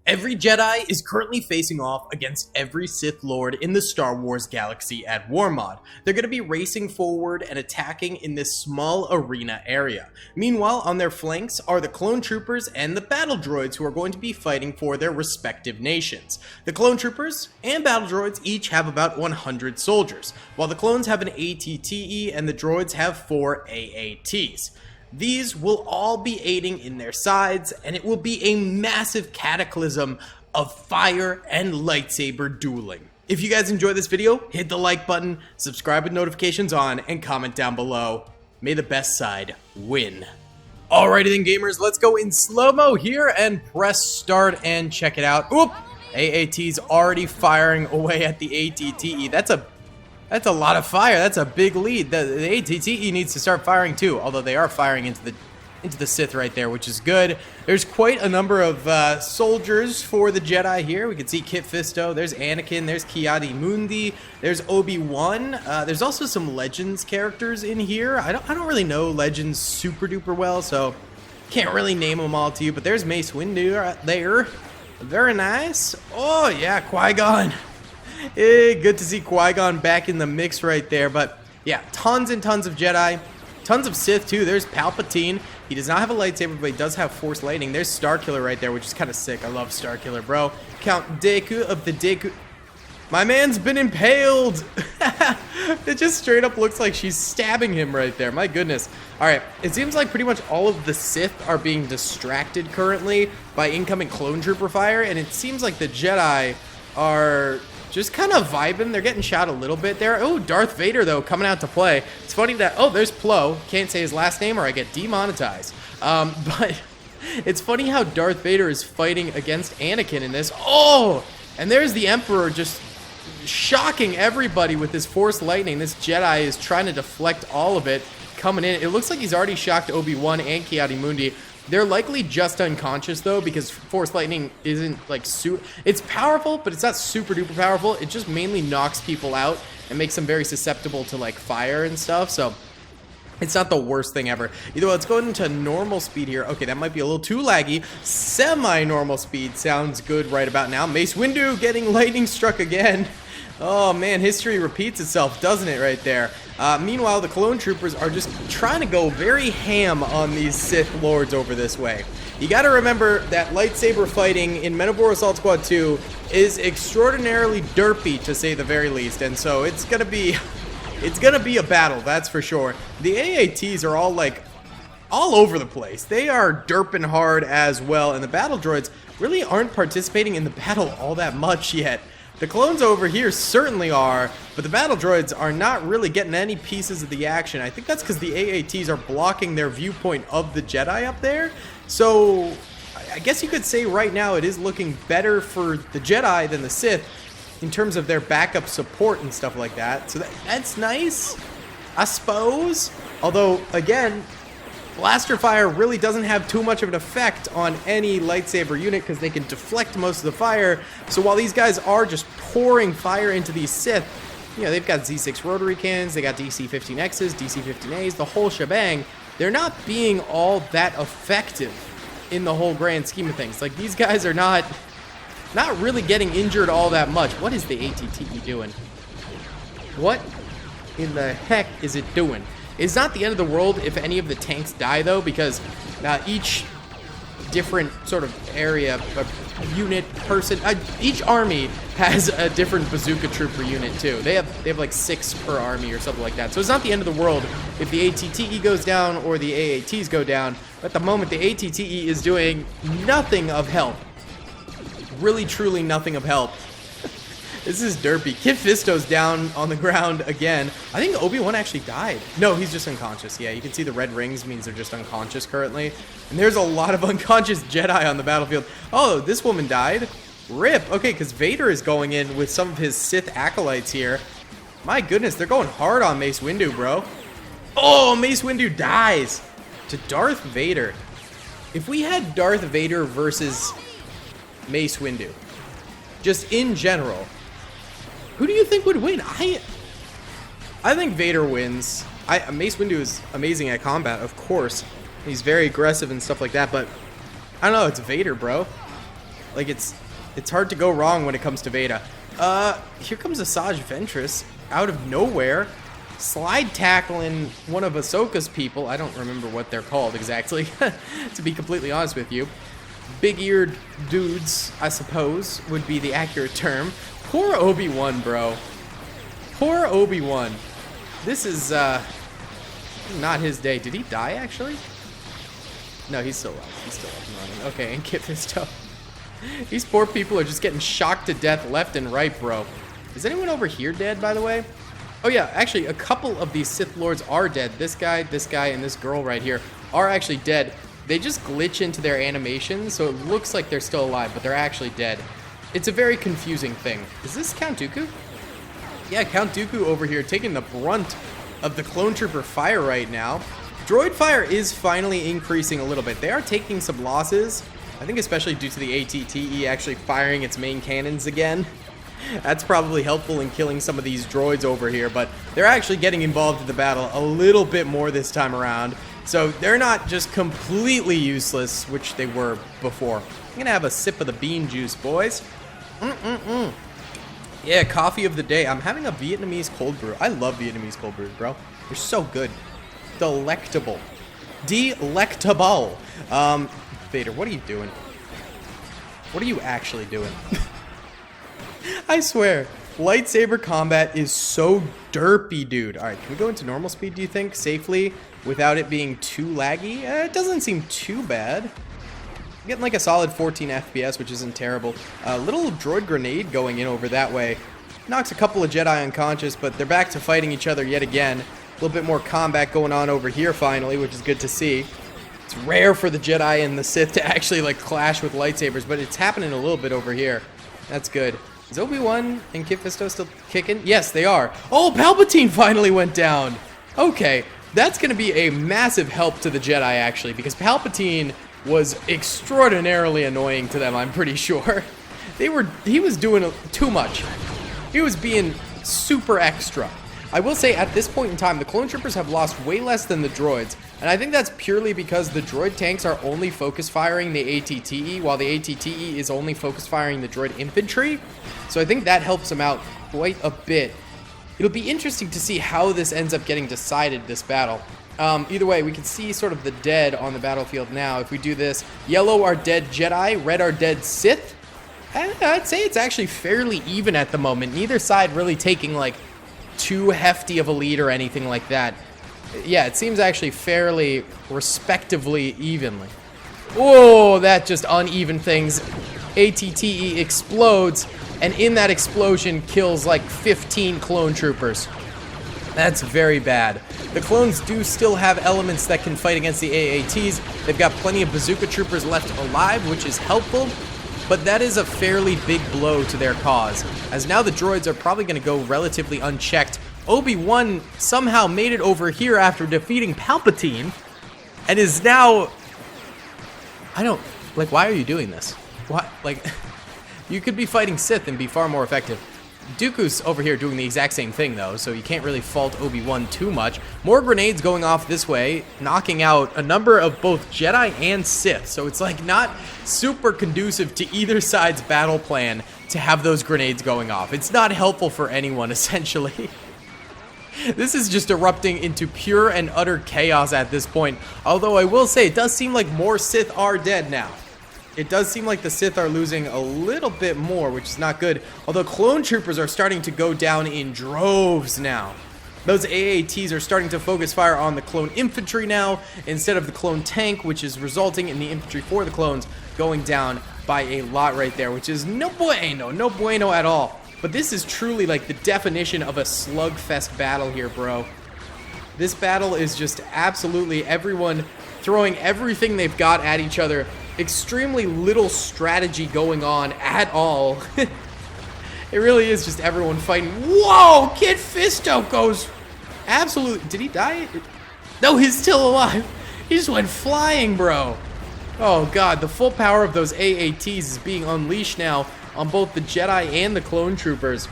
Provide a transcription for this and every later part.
Every Jedi is currently facing off against every Sith Lord in the Star Wars galaxy at War Mod. They're going to be racing forward and attacking in this small arena area. Meanwhile, on their flanks are the clone troopers and the battle droids who are going to be fighting for their respective nations. The clone troopers and battle droids each have about 100 soldiers, while the clones have an ATTE and the droids have 4 AATs. These will all be aiding in their sides, and it will be a massive cataclysm of fire and lightsaber dueling. If you guys enjoyed this video, hit the like button, subscribe with notifications on, and comment down below. May the best side win. Alrighty then gamers, let's go in slow-mo here and press start and check it out. Oop! AAT's already firing away at the ATTE. That's a lot of fire. That's a big lead. The ATTE needs to start firing too, although they are firing into the Sith right there, which is good. There's quite a number of soldiers for the Jedi here. We can see Kit Fisto, there's Anakin, there's Ki-Adi-Mundi, there's Obi-Wan. There's also some Legends characters in here. I don't really know Legends super duper well, so can't really name them all to you, but there's Mace Windu right there. Very nice. Oh yeah, Qui-Gon. Good to see Qui-Gon back in the mix right there. But yeah, tons and tons of Jedi, tons of Sith too. There's Palpatine. He does not have a lightsaber, but he does have Force Lightning. There's Starkiller right there, which is kind of sick. I love Starkiller, bro. Count Dooku of the Dooku. My man's been impaled. It just straight up looks like she's stabbing him right there. My goodness. All right, it seems like pretty much all of the Sith are being distracted currently by incoming clone trooper fire, and it seems like the Jedi are just kind of vibing. They're getting shot a little bit there. Oh, Darth Vader, though, coming out to play. It's funny that, oh, there's Plo. Can't say his last name or I get demonetized. But it's funny how Darth Vader is fighting against Anakin in this. Oh, and there's the Emperor just shocking everybody with his Force Lightning. This Jedi is trying to deflect all of it coming in. It looks like he's already shocked Obi-Wan and Ki-Adi-Mundi. They're likely just unconscious though, because Force Lightning isn't like it's powerful, but it's not super duper powerful. It just mainly knocks people out and makes them very susceptible to like fire and stuff. So it's not the worst thing ever. Either way, let's go into normal speed here. Okay, that might be a little too laggy. Semi-normal speed sounds good right about now. Mace Windu getting lightning struck again. Oh man, history repeats itself, doesn't it, right there? Meanwhile, the clone troopers are just trying to go very ham on these Sith Lords over this way. You gotta remember that lightsaber fighting in Men of War Assault Squad 2 is extraordinarily derpy, to say the very least, and so it's gonna be a battle, that's for sure. The AATs are all over the place. They are derping hard as well, and the battle droids really aren't participating in the battle all that much yet. The clones over here certainly are, but the battle droids are not really getting any pieces of the action. I think that's because the AATs are blocking their viewpoint of the Jedi up there. So I guess you could say right now it is looking better for the Jedi than the Sith in terms of their backup support and stuff like that. So that's nice, I suppose. Although, again, blaster fire really doesn't have too much of an effect on any lightsaber unit because they can deflect most of the fire. So while these guys are just pouring fire into these Sith, you know, they've got Z6 rotary cannons, they got DC-15Xs, DC-15As, the whole shebang. They're not being all that effective in the whole grand scheme of things. Like, these guys are not really getting injured all that much. What is the ATTE doing? What in the heck is it doing? It's not the end of the world if any of the tanks die, though, because each different sort of area, unit, person, each army has a different bazooka trooper unit, too. They have like 6 per army or something like that. So it's not the end of the world if the ATTE goes down or the AATs go down. But at the moment, the ATTE is doing nothing of help. Really, truly nothing of help. This is derpy. Kit Fisto's down on the ground again. I think Obi-Wan actually died. No, he's just unconscious. Yeah, you can see the red rings means they're just unconscious currently. And there's a lot of unconscious Jedi on the battlefield. Oh, this woman died. RIP. Okay, because Vader is going in with some of his Sith acolytes here. My goodness, they're going hard on Mace Windu, bro. Oh, Mace Windu dies to Darth Vader. If we had Darth Vader versus Mace Windu, just in general, who do you think would win? I think Vader wins. Mace Windu is amazing at combat, of course. He's very aggressive and stuff like that, but I don't know, it's Vader, bro. Like, it's hard to go wrong when it comes to Vader. Here comes Asajj Ventress out of nowhere, slide tackling one of Ahsoka's people. I don't remember what they're called exactly, to be completely honest with you. Big-eared dudes, I suppose, would be the accurate term. Poor Obi-Wan, bro. Poor Obi-Wan. This is, not his day. Did he die, actually? No, he's still alive. He's still up and running. Okay, and Kit Fisto. These poor people are just getting shocked to death left and right, bro. Is anyone over here dead, by the way? Oh, yeah, actually, a couple of these Sith Lords are dead. This guy, and this girl right here are actually dead. They just glitch into their animation, so it looks like they're still alive, but they're actually dead. It's a very confusing thing. Is this Count Dooku? Yeah, Count Dooku over here taking the brunt of the clone trooper fire right now. Droid fire is finally increasing a little bit. They are taking some losses. I think especially due to the ATTE actually firing its main cannons again. That's probably helpful in killing some of these droids over here, but they're actually getting involved in the battle a little bit more this time around. So they're not just completely useless, which they were before. I'm gonna have a sip of the bean juice, boys. Yeah, coffee of the day. I'm having a Vietnamese cold brew. I love Vietnamese cold brews, bro. They're so good. Delectable. Delectable. Vader, what are you doing? What are you actually doing? I swear, lightsaber combat is so derpy, dude. Alright, can we go into normal speed, do you think? Safely, without it being too laggy? It doesn't seem too bad. I'm getting like a solid 14 FPS, which isn't terrible. A little droid grenade going in over that way. Knocks a couple of Jedi unconscious, but they're back to fighting each other yet again. A little bit more combat going on over here finally, which is good to see. It's rare for the Jedi and the Sith to actually like clash with lightsabers, but it's happening a little bit over here. That's good. Is Obi-Wan and Kit Fisto still kicking? Yes, they are. Oh, Palpatine finally went down. Okay, that's going to be a massive help to the Jedi, actually, because Palpatine was extraordinarily annoying to them, I'm pretty sure. He was doing too much. He was being super extra. I will say, at this point in time, the clone troopers have lost way less than the droids, and I think that's purely because the droid tanks are only focus firing the ATTE, while the ATTE is only focus firing the droid infantry. So I think that helps them out quite a bit. It'll be interesting to see how this ends up getting decided, this battle. Either way, we can see sort of the dead on the battlefield now. If we do this, yellow are dead Jedi, red are dead Sith. I'd say it's actually fairly even at the moment. Neither side really taking like too hefty of a lead or anything like that. Yeah, it seems actually fairly respectively evenly. Oh, that just uneven things. ATTE explodes, and in that explosion kills like 15 clone troopers. That's very bad. The clones do still have elements that can fight against the AATs. They've got plenty of bazooka troopers left alive, which is helpful. But that is a fairly big blow to their cause, as now the droids are probably going to go relatively unchecked. Obi-Wan somehow made it over here after defeating Palpatine, and is now... why are you doing this? What? Like, you could be fighting Sith and be far more effective. Dooku's over here doing the exact same thing, though, so you can't really fault Obi-Wan too much. More grenades going off this way, knocking out a number of both Jedi and Sith, so it's like not super conducive to either side's battle plan to have those grenades going off. It's not helpful for anyone, essentially. This is just erupting into pure and utter chaos at this point, although I will say it does seem like more Sith are dead now. It does seem like the Sith are losing a little bit more, which is not good. Although clone troopers are starting to go down in droves now. Those AATs are starting to focus fire on the clone infantry now, instead of the clone tank, which is resulting in the infantry for the clones going down by a lot right there, which is no bueno at all. But this is truly like the definition of a slugfest battle here, bro. This battle is just absolutely everyone throwing everything they've got at each other. Extremely little strategy going on at all. It really is just everyone fighting. Whoa! Kit Fisto goes absolutely... Did he die? No, he's still alive. He just went flying, bro. Oh, God. The full power of those AATs is being unleashed now on both the Jedi and the clone troopers.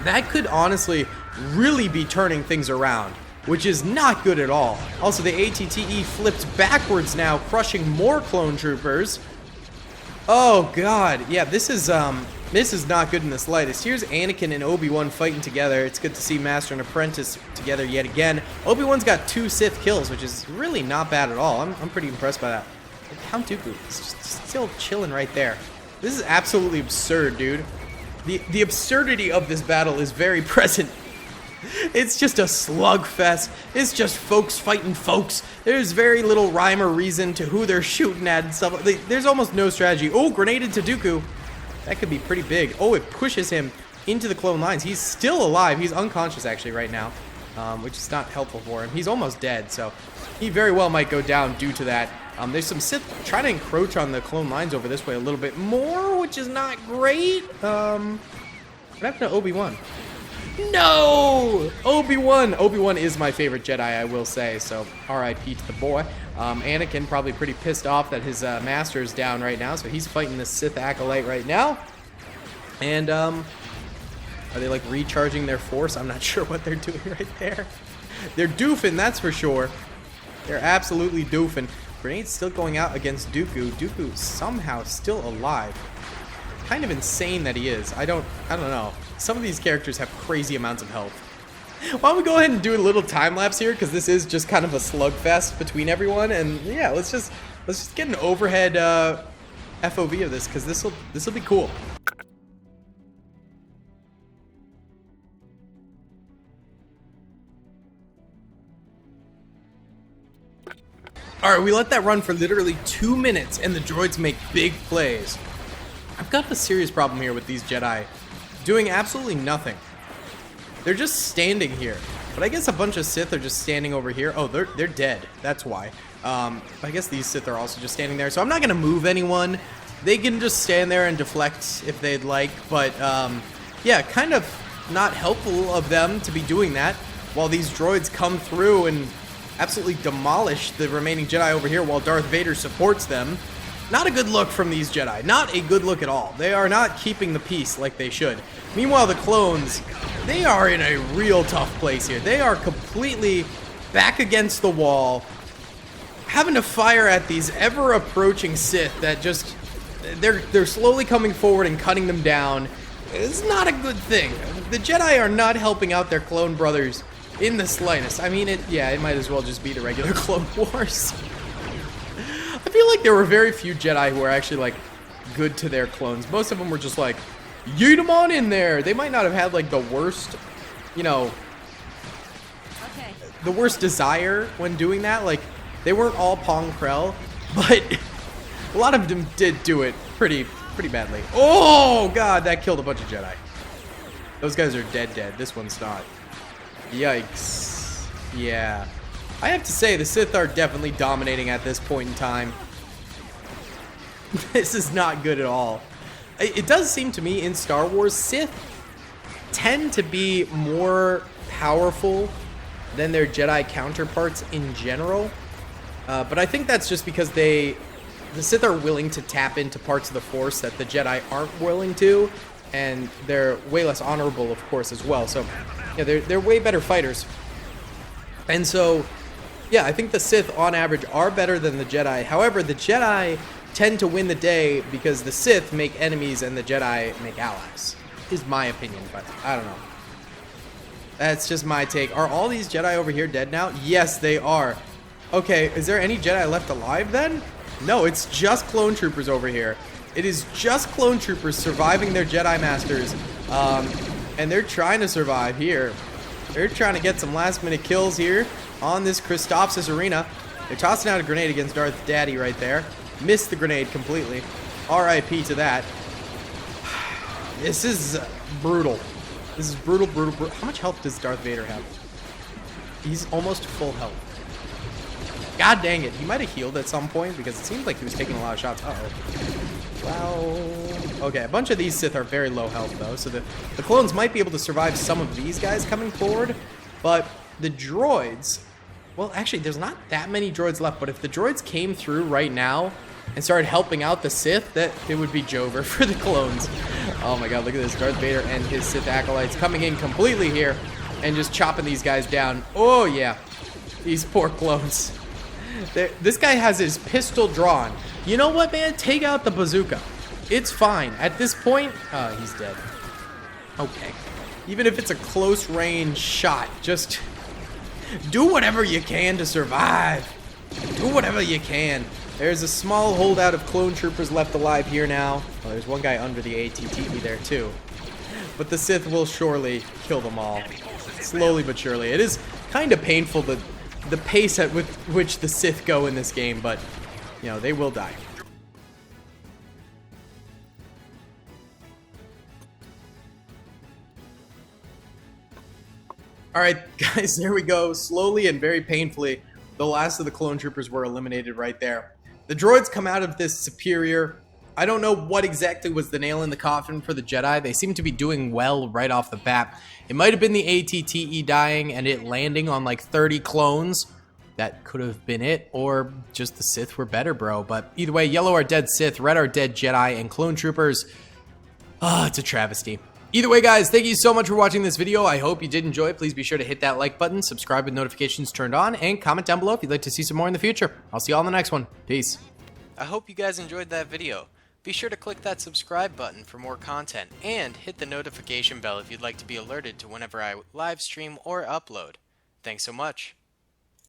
That could honestly really be turning things around, which is not good at all. Also, the ATTE flipped backwards now, crushing more clone troopers. Oh god, yeah, this is not good in the slightest. Here's Anakin and Obi-Wan fighting together. It's good to see Master and Apprentice together yet again. Obi-Wan's got 2 Sith kills, which is really not bad at all. I'm pretty impressed by that. Count Dooku is just still chilling right there. This is absolutely absurd, dude. The absurdity of this battle is very present. It's just a slugfest. It's just folks fighting folks. There's very little rhyme or reason to who they're shooting at and stuff. There's almost no strategy. Oh, grenaded to Dooku. That could be pretty big. Oh, it pushes him into the clone lines. He's still alive. He's unconscious actually right now, which is not helpful for him. He's almost dead, so he very well might go down due to that. There's some Sith trying to encroach on the clone lines over this way a little bit more, which is not great. What happened to Obi-Wan? No! Obi-Wan! Obi-Wan is my favorite Jedi, I will say, so R.I.P. to the boy. Anakin probably pretty pissed off that his master is down right now, so he's fighting this Sith Acolyte right now. And, are they, like, recharging their force? I'm not sure what they're doing right there. They're doofing, that's for sure. They're absolutely doofing. Grenade's still going out against Dooku. Dooku somehow still alive. Kind of insane that he is. I don't know. Some of these characters have crazy amounts of health. Why don't we go ahead and do a little time lapse here, because this is just kind of a slugfest between everyone, and yeah, let's just get an overhead FOV of this, because this will be cool. All right, we let that run for literally 2 minutes, and the droids make big plays. I've got a serious problem here with these Jedi doing absolutely nothing. They're just standing here. But I guess a bunch of Sith are just standing over here. Oh, they're dead. That's why. I guess these Sith are also just standing there. So I'm not going to move anyone. They can just stand there and deflect if they'd like. But, yeah, kind of not helpful of them to be doing that while these droids come through and absolutely demolish the remaining Jedi over here while Darth Vader supports them. Not a good look from these Jedi. Not a good look at all. They are not keeping the peace like they should. Meanwhile, the clones, they are in a real tough place here. They are completely back against the wall, having to fire at these ever-approaching Sith that just... They're slowly coming forward and cutting them down. It's not a good thing. The Jedi are not helping out their clone brothers in the slightest. I mean, it might as well just be the regular Clone Wars. I feel like there were very few Jedi who were actually, like, good to their clones. Most of them were just like, yeet them on in there. They might not have had, like, the worst, you know, the worst desire when doing that. Like, they weren't all Pong Krell, but a lot of them did do it pretty badly. Oh, God, that killed a bunch of Jedi. Those guys are dead. This one's not. Yikes. Yeah. I have to say, the Sith are definitely dominating at this point in time. This is not good at all. It does seem to me in Star Wars, Sith tend to be more powerful than their Jedi counterparts in general. But I think that's just because the Sith are willing to tap into parts of the Force that the Jedi aren't willing to. And they're way less honorable, of course, as well. So, yeah, they're way better fighters. And so... yeah, I think the Sith, on average, are better than the Jedi. However, the Jedi tend to win the day because the Sith make enemies and the Jedi make allies. Is my opinion, but I don't know. That's just my take. Are all these Jedi over here dead now? Yes, they are. Okay, is there any Jedi left alive then? No, it's just clone troopers over here. It is just clone troopers surviving their Jedi masters. And they're trying to survive here. They're trying to get some last-minute kills here on this Christophsis arena. They're tossing out a grenade against Darth Daddy right there. Missed the grenade completely. R.I.P. to that. This is brutal. This is brutal. How much health does Darth Vader have? He's almost full health. God dang it. He might have healed at some point because it seems like he was taking a lot of shots. Uh-oh. Well... okay, a bunch of these Sith are very low health, though, so the clones might be able to survive some of these guys coming forward, but the droids... well, actually, there's not that many droids left, but if the droids came through right now and started helping out the Sith, that it would be Jover for the clones. Oh my god, look at this. Darth Vader and his Sith acolytes coming in completely here and just chopping these guys down. Oh, yeah. These poor clones. This guy has his pistol drawn. You know what, man? Take out the bazooka. It's fine. At this point, he's dead. Okay. Even if it's a close range shot, just do whatever you can to survive. Do whatever you can. There's a small holdout of clone troopers left alive here now. Oh, there's one guy under the ATTE there too. But the Sith will surely kill them all. Slowly but surely. It is kind of painful, the pace at which the Sith go in this game, but, you know, they will die. Alright, guys, there we go. Slowly and very painfully, the last of the clone troopers were eliminated right there. The droids come out of this superior. I don't know what exactly was the nail in the coffin for the Jedi. They seem to be doing well right off the bat. It might have been the ATTE dying and it landing on like 30 clones. That could have been it, or just the Sith were better, bro. But either way, yellow are dead Sith, red are dead Jedi, and clone troopers. It's a travesty. Either way, guys, thank you so much for watching this video. I hope you did enjoy it. Please be sure to hit that like button, subscribe with notifications turned on, and comment down below if you'd like to see some more in the future. I'll see you all in the next one. Peace. I hope you guys enjoyed that video. Be sure to click that subscribe button for more content, and hit the notification bell if you'd like to be alerted to whenever I live stream or upload. Thanks so much.